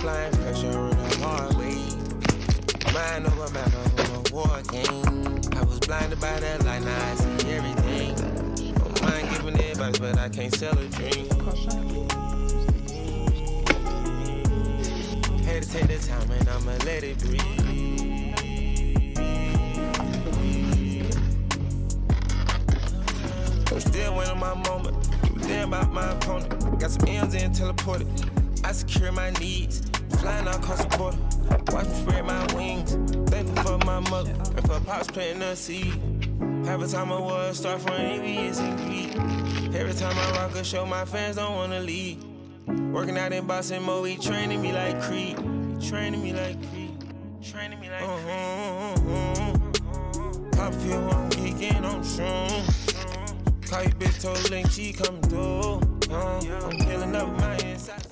applying pressure in a hard way. Mind over matter on a war game. I was blinded by that light, now I see everything. Don't mind giving advice, but I can't sell a dream. Had to take the time and I'ma let it breathe. I'm still winning my moment. Damn about my opponent. Got some M's in teleported. I secure my needs. Flying out across the border. Watch me spread my wings. Thankful for my mother and for pops planting the seed. Every time I was start from envious and greed. Every time I rock a show, my fans don't wanna leave. Working out in Boston, Mo, he training me like Creed. He training me like Creed. Training me like Creed. Pop feel I'm geeking, I'm strong. Call you bitch, told Link, she come through. I'm healing up my inside.